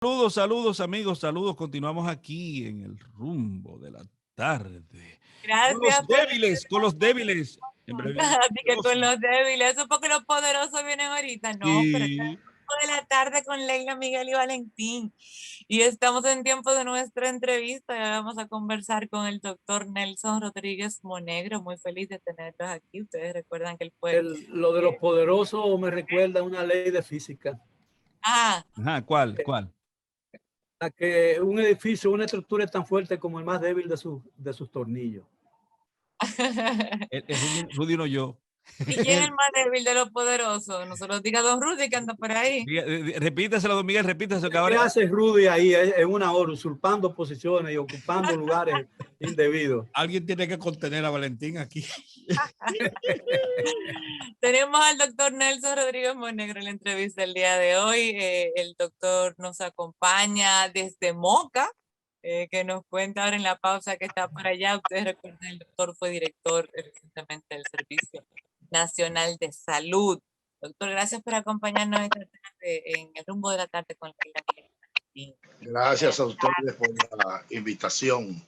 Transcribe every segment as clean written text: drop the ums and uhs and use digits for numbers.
Saludos, saludos amigos, saludos. Continuamos aquí en el rumbo de la tarde. Gracias por Con los débiles. En breve. Así que con los débiles, eso porque los poderosos vienen ahorita, no, pero es Sí. de la tarde con Leila, Miguel y Valentín. Y estamos en tiempo de nuestra entrevista. Ya vamos a conversar con el doctor Nelson Rodríguez Monegro. Muy feliz de tenerlos aquí. Ustedes recuerdan que él fue. Lo de los poderosos me recuerda a una ley de física. Ajá, ¿cuál? A que un edificio, una estructura es tan fuerte como el más débil de sus tornillos. Rudy no yo. ¿Y quién es el más débil de los poderosos? No se lo diga don Rudy que anda por ahí. Repítaselo, don Miguel, repítaselo. ¿Qué hace Rudy ahí en una hora usurpando posiciones y ocupando lugares indebidos? Alguien tiene que contener a Valentín aquí. Tenemos al doctor Nelson Rodríguez Monegro en la entrevista del día de hoy. El doctor nos acompaña desde Moca, que nos cuenta ahora en la pausa que está por allá. Ustedes recuerdan, el doctor fue director recientemente del Servicio Nacional de Salud. Doctor, gracias por acompañarnos esta tarde en el rumbo de la tarde con Leila Miguel. Gracias a ustedes por la invitación.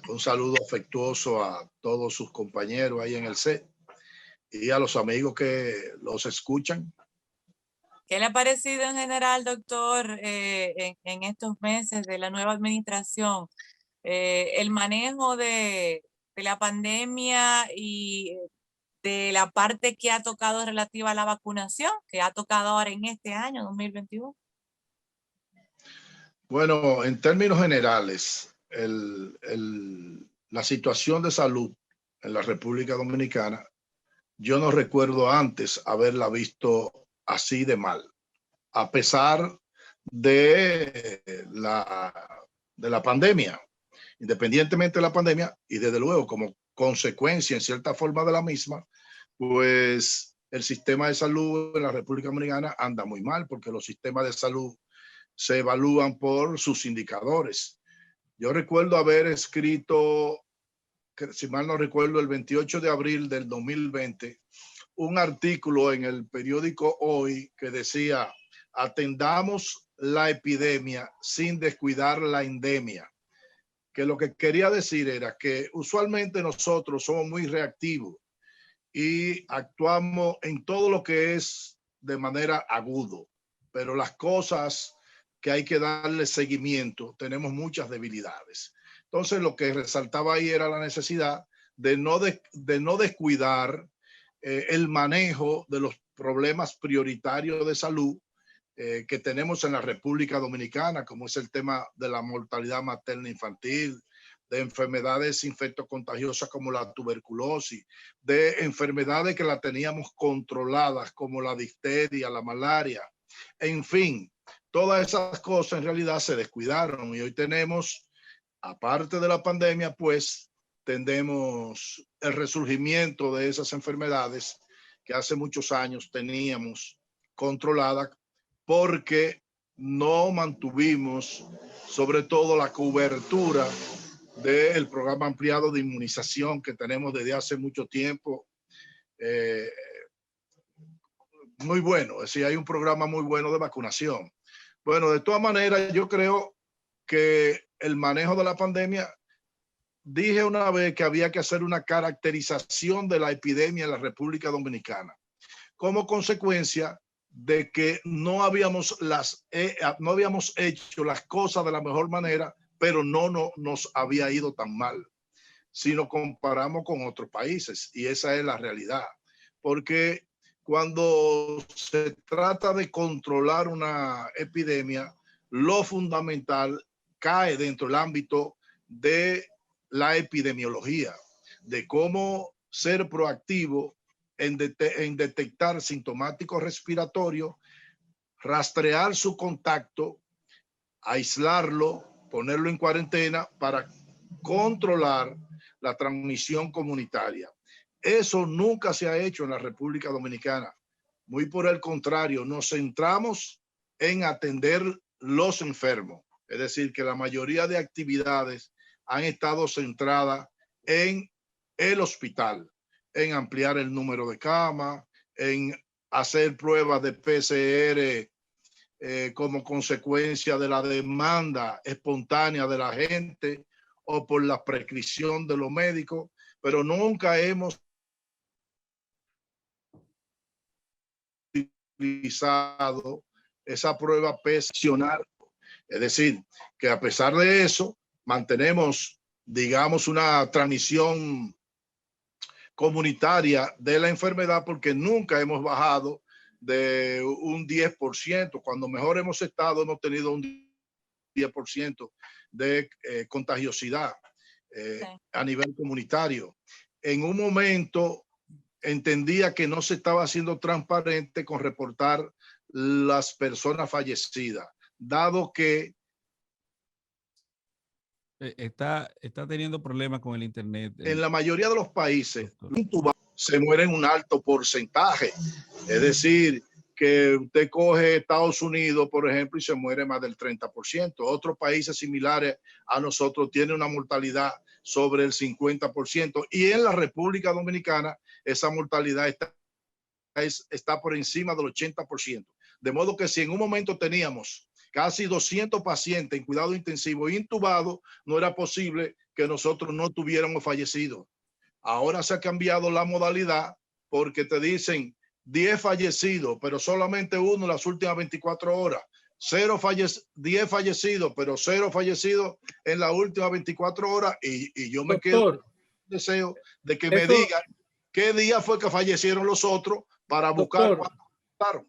Un saludo afectuoso a todos sus compañeros ahí en el set y a los amigos que los escuchan. ¿Qué le ha parecido en general, doctor, en estos meses de la nueva administración, el manejo de la pandemia y de la parte que ha tocado relativa a la vacunación, que ha tocado ahora en este año, 2021? Bueno, en términos generales, la situación de salud en la República Dominicana, yo no recuerdo antes haberla visto así de mal, a pesar de la pandemia, independientemente de la pandemia y desde luego como consecuencia en cierta forma de la misma, pues el sistema de salud en la República Dominicana anda muy mal porque los sistemas de salud se evalúan por sus indicadores. Yo recuerdo haber escrito, si mal no recuerdo, el 28 de abril del 2020, un artículo en el periódico Hoy que decía: atendamos la epidemia sin descuidar la endemia. Que lo que quería decir era que usualmente nosotros somos muy reactivos y actuamos en todo lo que es de manera agudo, pero las cosas que hay que darle seguimiento, tenemos muchas debilidades. Entonces, lo que resaltaba ahí era la necesidad de no descuidar el manejo de los problemas prioritarios de salud que tenemos en la República Dominicana, como es el tema de la mortalidad materna infantil, de enfermedades infectocontagiosas como la tuberculosis, de enfermedades que la teníamos controladas como la difteria, la malaria, en fin, todas esas cosas en realidad se descuidaron y hoy tenemos, aparte de la pandemia, pues tenemos el resurgimiento de esas enfermedades que hace muchos años teníamos controladas porque no mantuvimos sobre todo la cobertura del programa ampliado de inmunización que tenemos desde hace mucho tiempo. Muy bueno, es decir, hay un programa muy bueno de vacunación. Bueno, de todas maneras, yo creo que el manejo de la pandemia, dije una vez que había que hacer una caracterización de la epidemia en la República Dominicana, como consecuencia de que no habíamos hecho las cosas de la mejor manera, pero no nos había ido tan mal si nos comparamos con otros países. Y esa es la realidad. Porque cuando se trata de controlar una epidemia, lo fundamental cae dentro del ámbito de la epidemiología, de cómo ser proactivo en detectar sintomáticos respiratorios, rastrear su contacto, aislarlo, ponerlo en cuarentena para controlar la transmisión comunitaria. Eso nunca se ha hecho en la República Dominicana. Muy por el contrario, nos centramos en atender los enfermos. Es decir, que la mayoría de actividades han estado centradas en el hospital, en ampliar el número de camas, en hacer pruebas de PCR como consecuencia de la demanda espontánea de la gente o por la prescripción de los médicos, pero nunca hemos utilizado esa prueba PCR. Es decir, que a pesar de eso, mantenemos, digamos, una transmisión comunitaria de la enfermedad porque nunca hemos bajado de un 10%. Cuando mejor hemos estado, hemos tenido un 10% de contagiosidad a nivel comunitario. En un momento entendía que no se estaba haciendo transparente con reportar las personas fallecidas, dado que está teniendo problemas con el internet. En la mayoría de los países se mueren un alto porcentaje. Es decir, que usted coge Estados Unidos, por ejemplo, y se muere más del 30%. Otros países similares a nosotros tienen una mortalidad sobre el 50%. Y en la República Dominicana esa mortalidad está por encima del 80%. De modo que si en un momento teníamos casi 200 pacientes en cuidado intensivo intubados, no era posible que nosotros no tuviéramos fallecidos. Ahora se ha cambiado la modalidad porque te dicen 10 fallecidos, pero solamente uno en las últimas 24 horas. 10 fallecidos, pero 0 fallecidos en las últimas 24 horas. Y yo me quedo deseo de que me digan qué día fue que fallecieron los otros para buscar cuántos mataron.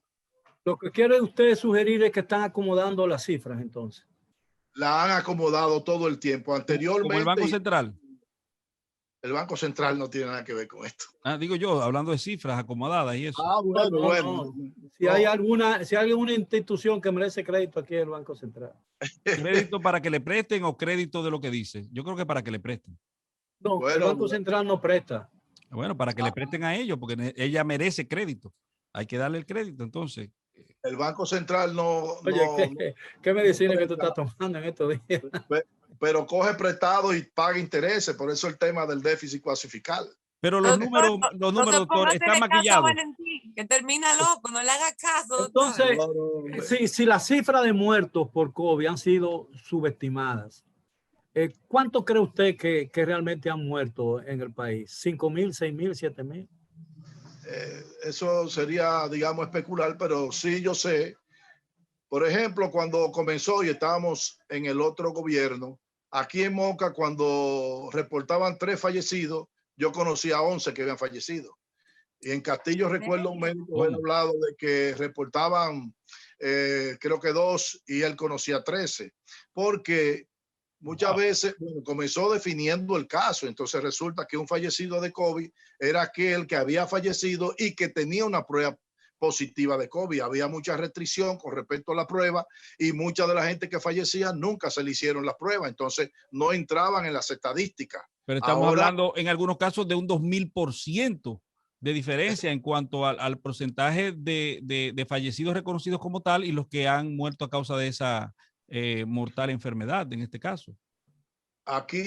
Lo que quiere usted sugerir es que están acomodando las cifras, entonces. La han acomodado todo el tiempo. Anteriormente. Como el Banco Central. El Banco Central no tiene nada que ver con esto. Digo yo, hablando de cifras acomodadas y eso. Bueno. Si hay alguna institución que merece crédito, aquí es el Banco Central. ¿Crédito para que le presten o crédito de lo que dice? Yo creo que para que le presten. No, el Banco Central no presta. Bueno, para que le presten a ellos, porque ella merece crédito. Hay que darle el crédito, entonces. El Banco Central no... Oye, ¿qué medicina que tú estás tomando en estos días? Pero coge prestado y paga intereses, por eso el tema del déficit cuasifical. Pero los números, doctor, están maquillados. Que termina loco, no le haga caso. Entonces, si las cifras de muertos por COVID han sido subestimadas, ¿cuánto cree usted que realmente han muerto en el país? ¿5,000, 6,000, 7,000? Eso sería, digamos, especular, pero sí yo sé. Por ejemplo, cuando comenzó y estábamos en el otro gobierno, aquí en Moca, cuando reportaban 3 fallecidos, yo conocía 11 que habían fallecido. Y en Castillo recuerdo un médico haber hablado de que reportaban, creo que 2 y él conocía 13. Porque muchas veces comenzó definiendo el caso. Entonces resulta que un fallecido de COVID era aquel que había fallecido y que tenía una prueba positiva de COVID. Había mucha restricción con respecto a la prueba y mucha de la gente que fallecía nunca se le hicieron las pruebas, entonces no entraban en las estadísticas. Pero estamos hablando en algunos casos de un 2000% de diferencia en cuanto al porcentaje de fallecidos reconocidos como tal y los que han muerto a causa de esa mortal enfermedad en este caso. Aquí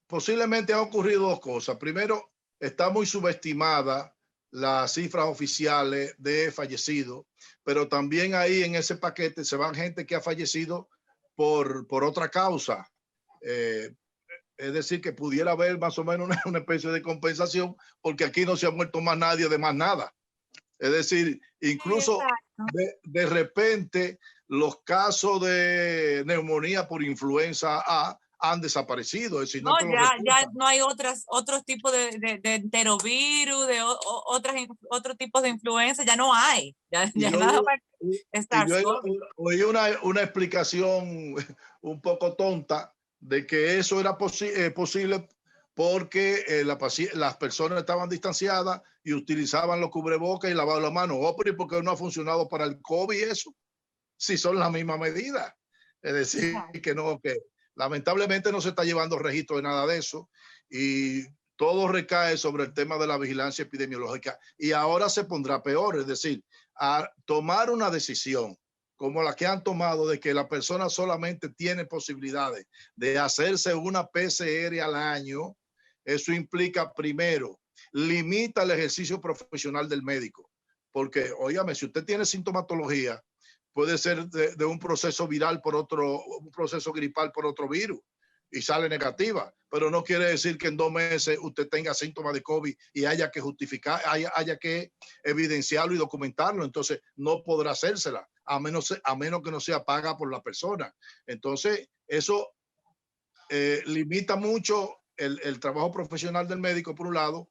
posiblemente han ocurrido 2 cosas. Primero, está muy subestimada las cifras oficiales de fallecidos, pero también ahí en ese paquete se van gente que ha fallecido por otra causa. Es decir, que pudiera haber más o menos una especie de compensación, porque aquí no se ha muerto más nadie de más nada. Es decir, incluso de repente los casos de neumonía por influenza A han desaparecido. Es decir, no, ya no hay otros tipos de enterovirus, de otros tipos de influenza, ya no hay. Ya nada más estar yo oí una explicación un poco tonta de que eso era posible porque las personas estaban distanciadas y utilizaban los cubrebocas y lavaban las manos. Pero ¿por qué no ha funcionado para el COVID eso? Si son las mismas medidas. Es decir, que lamentablemente no se está llevando registro de nada de eso y todo recae sobre el tema de la vigilancia epidemiológica y ahora se pondrá peor, es decir, a tomar una decisión como la que han tomado de que la persona solamente tiene posibilidades de hacerse una PCR al año. Eso implica, primero, limita el ejercicio profesional del médico, porque, óigame, si usted tiene sintomatología, puede ser de un proceso viral por otro, un proceso gripal por otro virus y sale negativa, pero no quiere decir que en 2 meses usted tenga síntomas de COVID y haya que justificar, haya que evidenciarlo y documentarlo. Entonces no podrá hacérsela a menos que no sea paga por la persona. Entonces eso limita mucho el trabajo profesional del médico por un lado,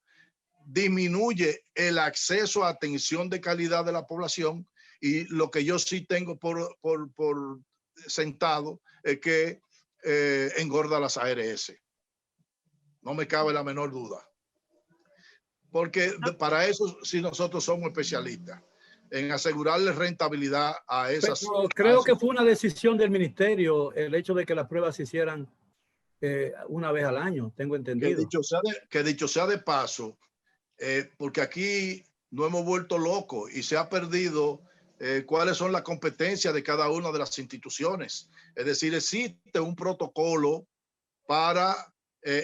disminuye el acceso a atención de calidad de la población, y lo que yo sí tengo por sentado es que engorda las ARS. No me cabe la menor duda. Porque para eso sí nosotros somos especialistas, en asegurarle rentabilidad a esas. Pero creo que fue una decisión del ministerio el hecho de que las pruebas se hicieran una vez al año, tengo entendido. Que dicho sea de paso, porque aquí no hemos vuelto locos y se ha perdido cuáles son las competencias de cada una de las instituciones. Es decir, existe un protocolo para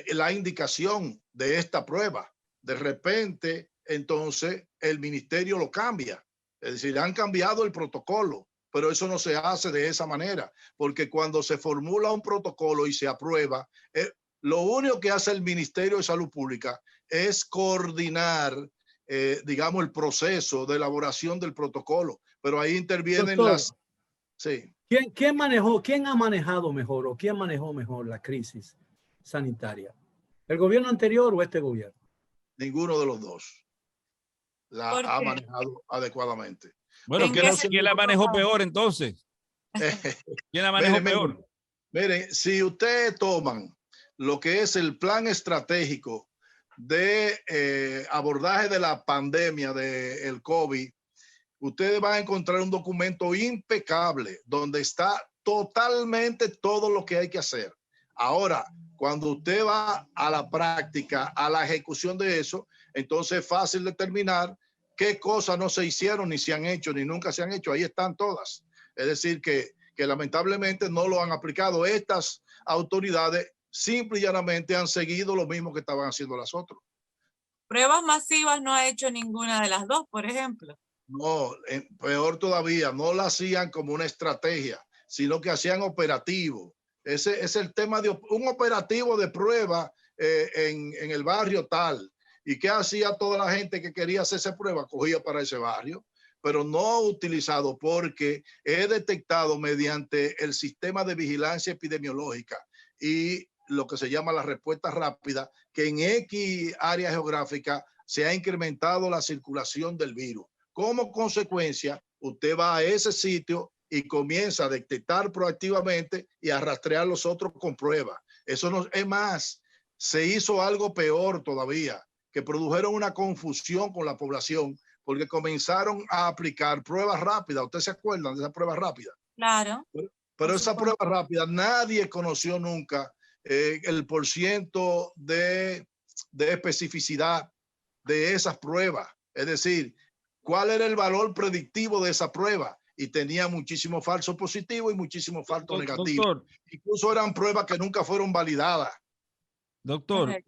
la indicación de esta prueba. De repente, entonces, el ministerio lo cambia. Es decir, han cambiado el protocolo, pero eso no se hace de esa manera, porque cuando se formula un protocolo y se aprueba, lo único que hace el Ministerio de Salud Pública es coordinar, digamos, el proceso de elaboración del protocolo, pero ahí intervienen Doctor, Sí. ¿Quién ha manejado mejor o quién manejó mejor la crisis sanitaria? ¿El gobierno anterior o este gobierno? Ninguno de los dos la ha manejado adecuadamente. Bueno, ¿quién la manejó peor entonces? ¿Quién la manejó peor? Miren, si ustedes toman lo que es el plan estratégico de abordaje de la pandemia del COVID, ustedes van a encontrar un documento impecable donde está totalmente todo lo que hay que hacer. Ahora, cuando usted va a la práctica, a la ejecución de eso, entonces es fácil determinar qué cosas no se hicieron, ni se han hecho, ni nunca se han hecho. Ahí están todas. Es decir, que lamentablemente no lo han aplicado. Estas autoridades simple y llanamente han seguido lo mismo que estaban haciendo las otras. Pruebas masivas no ha hecho ninguna de las dos, por ejemplo. No, peor todavía, no la hacían como una estrategia, sino que hacían operativo. Ese es el tema de un operativo de prueba en el barrio tal. ¿Y qué hacía toda la gente que quería hacerse prueba? Cogía para ese barrio, pero no utilizado, porque he detectado mediante el sistema de vigilancia epidemiológica y lo que se llama la respuesta rápida, que en X área geográfica se ha incrementado la circulación del virus. Como consecuencia, usted va a ese sitio y comienza a detectar proactivamente y a rastrear los otros con pruebas. Eso no es más. Se hizo algo peor todavía, que produjeron una confusión con la población, porque comenzaron a aplicar pruebas rápidas. ¿Ustedes se acuerdan de esa prueba rápida? Claro. Pero esa prueba rápida, nadie conoció nunca el porciento de especificidad de esas pruebas. Es decir, cuál era el valor predictivo de esa prueba, y tenía muchísimo falso positivo y muchísimo falso negativo. Doctor, incluso eran pruebas que nunca fueron validadas. Doctor,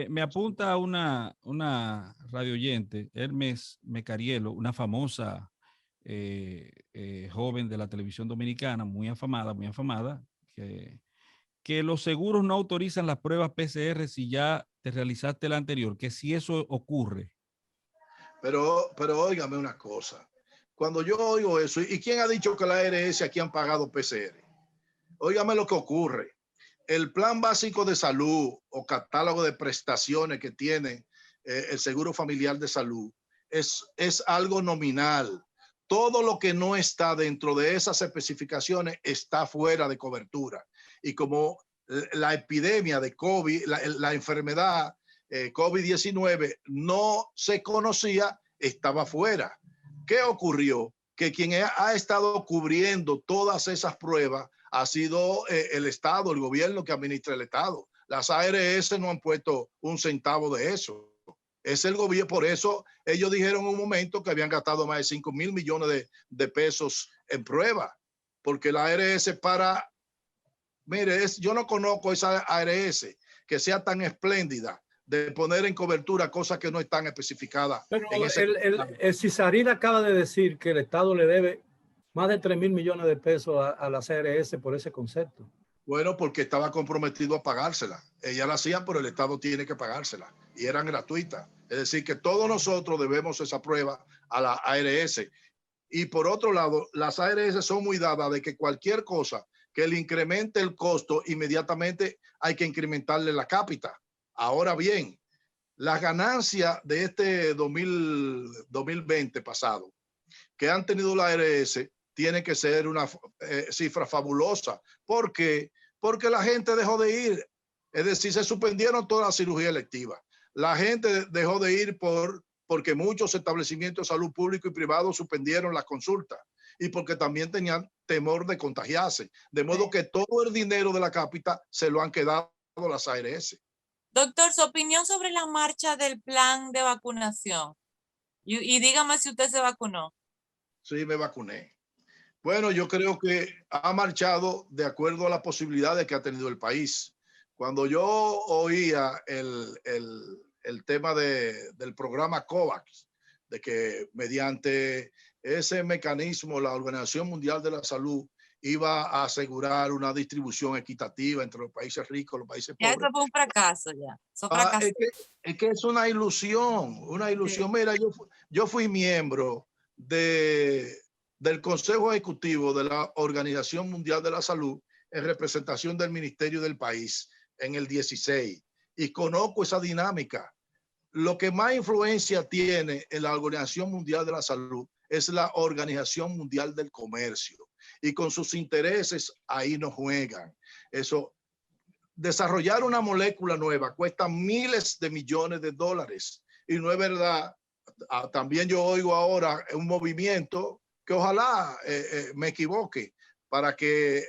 me apunta una radio oyente, Hermes Mecarielo, una famosa joven de la televisión dominicana, muy afamada, que los seguros no autorizan las pruebas PCR si ya te realizaste la anterior, que si eso ocurre. Pero óigame una cosa. Cuando yo oigo eso, ¿y quién ha dicho que la ARS aquí han pagado PCR? Óigame lo que ocurre. El plan básico de salud o catálogo de prestaciones que tiene el Seguro Familiar de Salud es algo nominal. Todo lo que no está dentro de esas especificaciones está fuera de cobertura. Y como la epidemia de COVID, la enfermedad COVID-19 no se conocía, estaba fuera. ¿Qué ocurrió? Que quien ha estado cubriendo todas esas pruebas ha sido el Estado, el gobierno que administra el Estado. Las ARS no han puesto un centavo de eso. Es el gobierno. Por eso ellos dijeron en un momento que habían gastado más de 5 mil millones de pesos en pruebas. Porque la ARS mire, yo no conozco esa ARS que sea tan espléndida de poner en cobertura cosas que no están especificadas. Pero el CISARID acaba de decir que el Estado le debe Más de 3.000 millones de pesos a la CRS por ese concepto. Bueno, porque estaba comprometido a pagársela. Ella la hacía, pero el Estado tiene que pagársela. Y eran gratuitas. Es decir, que todos nosotros debemos esa prueba a la ARS. Y por otro lado, las ARS son muy dadas de que cualquier cosa que le incremente el costo, inmediatamente hay que incrementarle la cápita. Ahora bien, las ganancias de este 2020 pasado que han tenido la ARS tiene que ser una cifra fabulosa. ¿Por qué? Porque la gente dejó de ir. Es decir, se suspendieron todas las cirugías electivas. La gente dejó de ir porque muchos establecimientos de salud público y privado suspendieron las consultas y porque también tenían temor de contagiarse. De modo que todo el dinero de la cápita se lo han quedado las ARS. Doctor, su opinión sobre la marcha del plan de vacunación. Y dígame si usted se vacunó. Sí, me vacuné. Bueno, yo creo que ha marchado de acuerdo a las posibilidades que ha tenido el país. Cuando yo oía el tema del programa COVAX, de que mediante ese mecanismo la Organización Mundial de la Salud iba a asegurar una distribución equitativa entre los países ricos y los países pobres. Ya eso fue un fracaso ya. Eso fracasó. Es que es una ilusión, una ilusión. Sí. Mira, yo fui miembro del Consejo Ejecutivo de la Organización Mundial de la Salud en representación del Ministerio del país en el 16 y conozco esa dinámica. Lo que más influencia tiene en la Organización Mundial de la Salud es la Organización Mundial del Comercio y con sus intereses ahí no juegan. Eso, desarrollar una molécula nueva cuesta miles de millones de dólares y no es verdad. También yo oigo ahora un movimiento que ojalá me equivoque para que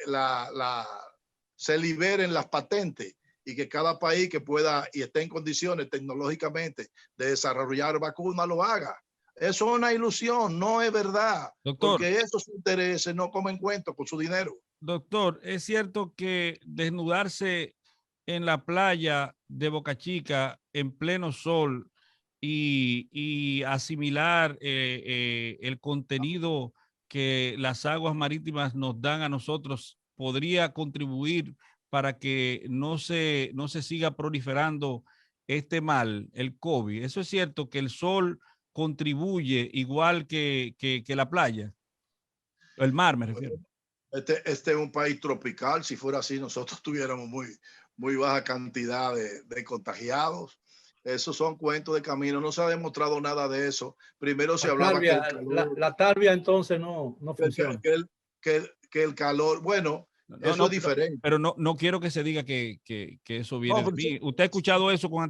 se liberen las patentes y que cada país que pueda y esté en condiciones tecnológicamente de desarrollar vacunas lo haga. Eso es una ilusión, no es verdad. Doctor, porque esos intereses no comen cuento con su dinero. Doctor, es cierto que desnudarse en la playa de Boca Chica en pleno sol y asimilar el contenido que las aguas marítimas nos dan a nosotros podría contribuir para que no se siga proliferando este mal, el COVID. Eso es cierto que el sol contribuye igual que la playa, el mar me refiero. Este es un país tropical. Si fuera así, nosotros tuviéramos muy baja cantidad de contagiados. Esos son cuentos de camino. No se ha demostrado nada de eso. Primero se hablaba que el calor, la tarbia entonces no funciona. Que el calor, bueno, eso es diferente. Pero no quiero que se diga que eso viene de mí. ¿Usted ha escuchado eso con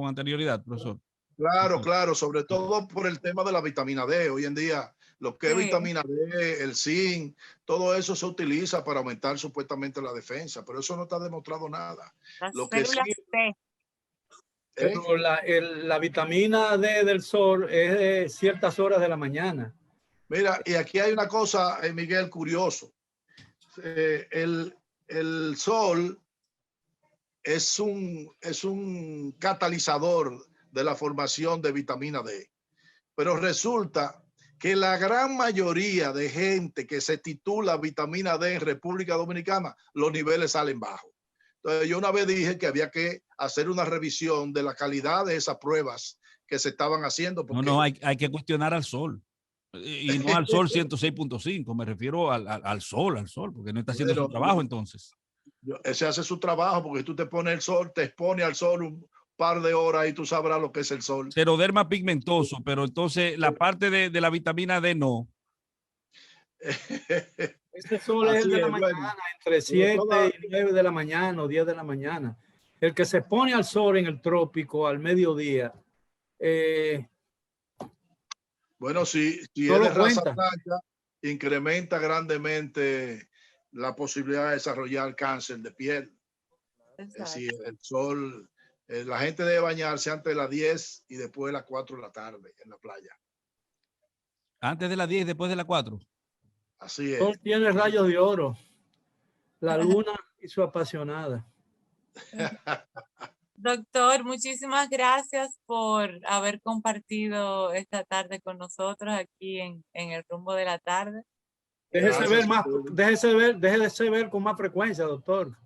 anterioridad, profesor? Claro, claro, sobre todo por el tema de la vitamina D. Hoy en día, lo que es vitamina D, el zinc, todo eso se utiliza para aumentar supuestamente la defensa, pero eso no está demostrado nada. Lo que sí, pero la vitamina D del sol es de ciertas horas de la mañana. Mira, y aquí hay una cosa, Miguel, curioso. El sol es un catalizador de la formación de vitamina D. Pero resulta que la gran mayoría de gente que se titula vitamina D en República Dominicana, los niveles salen bajos. Entonces yo una vez dije que había que hacer una revisión de la calidad de esas pruebas que se estaban haciendo. Porque... No, hay que cuestionar al sol. Y no al sol 106.5, me refiero al sol, porque no está haciendo su trabajo entonces. Ese hace su trabajo porque tú te pones el sol, te expones al sol un par de horas y tú sabrás lo que es el sol. Xeroderma pigmentoso, pero entonces la parte de la vitamina D no. Este sol es el de la mañana, entre 7 y 9 de la mañana o 10 de la mañana. El que se pone al sol en el trópico al mediodía. Bueno, si es de raza blanca, incrementa grandemente la posibilidad de desarrollar cáncer de piel. Es decir, el sol, la gente debe bañarse antes de las 10 y después de las 4 de la tarde en la playa. Antes de las 10 y después de las 4. Así es. El sol tiene rayos de oro. La luna y su apasionada. Doctor, muchísimas gracias por haber compartido esta tarde con nosotros aquí en el rumbo de la tarde. Déjese ver con más frecuencia, doctor.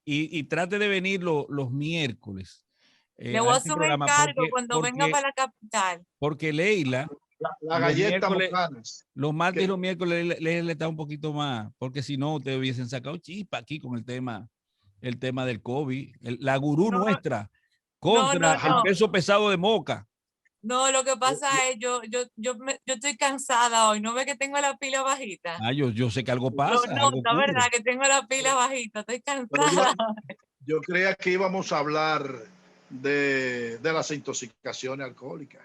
Y trate de venir los miércoles. Le voy a hacer un encargo cuando venga para la capital. Porque Leila, la galleta Mocanas. los martes y los miércoles le está un poquito más, porque si no te hubiesen sacado chispa aquí con el tema del COVID, la gurú nuestra contra el peso pesado de Moca. No, lo que pasa es, yo estoy cansada hoy. ¿No ve que tengo la pila bajita? Yo sé que algo pasa. No, la verdad que tengo la pila bajita. Estoy cansada. Yo creía que íbamos a hablar de las intoxicaciones alcohólicas.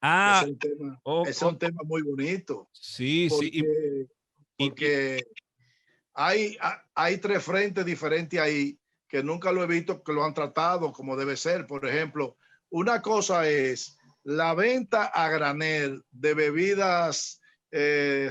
Ese es un tema muy bonito. Sí, porque hay tres frentes diferentes ahí que nunca lo he visto que lo han tratado como debe ser. Por ejemplo, una cosa es la venta a granel de bebidas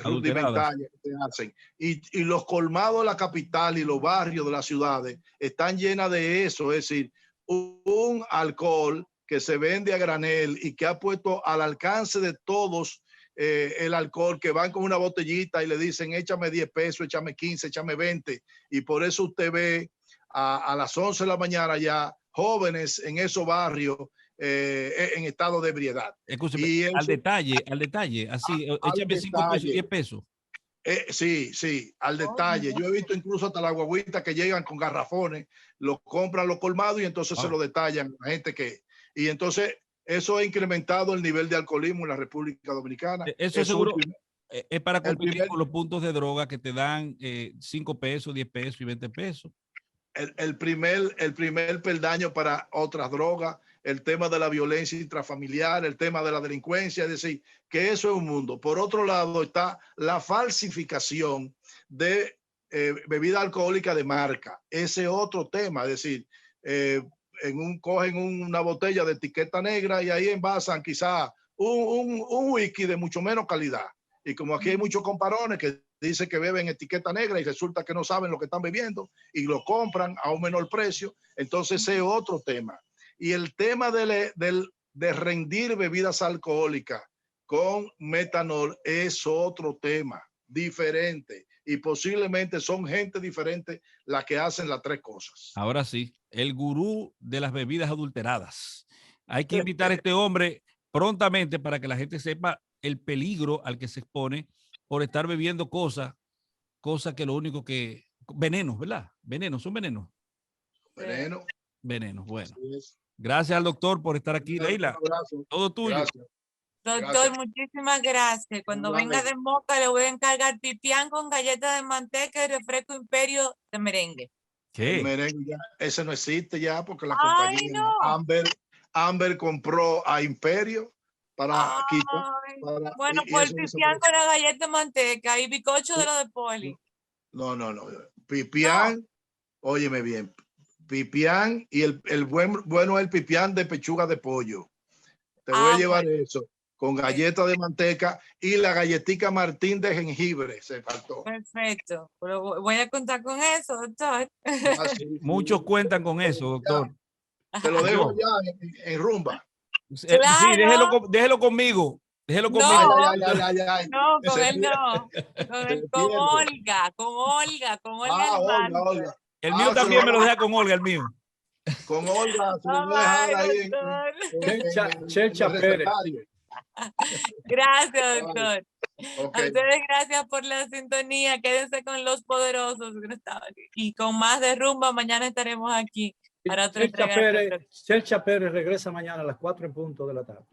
rudimentarias que se hacen y los colmados de la capital y los barrios de las ciudades están llenas de eso, es decir, un alcohol que se vende a granel y que ha puesto al alcance de todos el alcohol, que van con una botellita y le dicen échame 10 pesos, échame 15, échame 20, y por eso usted ve a las 11 de la mañana ya jóvenes en esos barrios en estado de ebriedad. Escúcheme, y eso, al detalle, así, échame 5 pesos, 10 pesos. Sí, al detalle. Yo he visto incluso hasta la guaguita que llegan con garrafones, los compran los colmados y entonces se lo detallan a la gente y entonces eso ha incrementado el nivel de alcoholismo en la República Dominicana. Eso seguro es para competir con los puntos de droga que te dan 5 pesos, 10 pesos y 20 pesos. El primer peldaño para otras drogas, el tema de la violencia intrafamiliar, el tema de la delincuencia, es decir, que eso es un mundo. Por otro lado está la falsificación de bebida alcohólica de marca. Ese otro tema, es decir, cogen una botella de etiqueta negra y ahí envasan quizá un whisky de mucho menos calidad. Y como aquí hay muchos comparones que dicen que beben etiqueta negra y resulta que no saben lo que están bebiendo y lo compran a un menor precio, entonces ese es otro tema. Y el tema de rendir bebidas alcohólicas con metanol es otro tema diferente y posiblemente son gente diferente las que hacen las tres cosas. Ahora sí, el gurú de las bebidas adulteradas. Hay que invitar a este hombre prontamente para que la gente sepa el peligro al que se expone por estar bebiendo cosas que lo único que... Venenos, ¿verdad? Son venenos. Venenos, bueno. Gracias al doctor por estar aquí, Leila. Todo tuyo. Gracias. Doctor, muchísimas gracias. Cuando venga de Moca le voy a encargar pipián con galletas de manteca y refresco Imperio de merengue. ¿Qué? El merengue ya, ese no existe ya porque la compañía Amber compró a Imperio para quitar. Bueno, pues el pipián con la galleta de manteca y bizcocho de lo de Poli. No. Pipián, óyeme bien, pipián y el bueno es el pipián de pechuga de pollo. Te voy a llevar eso con galleta de manteca y la galletica Martín de jengibre. Se faltó. Perfecto. Pero voy a contar con eso, doctor. Muchos cuentan con eso, doctor. Te lo dejo ya en rumba. Claro. Sí, déjelo conmigo. No, con él no. Con Olga. Olga. El mío también me lo deja con Olga, el mío. Con Olga, se lo voy a dejar ahí en Chelcha Pérez. Gracias, doctor. A ustedes gracias por la sintonía. Quédense con los poderosos. Y con más de rumba, mañana estaremos aquí para otra entrega. Chelcha Pérez regresa mañana a las 4 en punto de la tarde.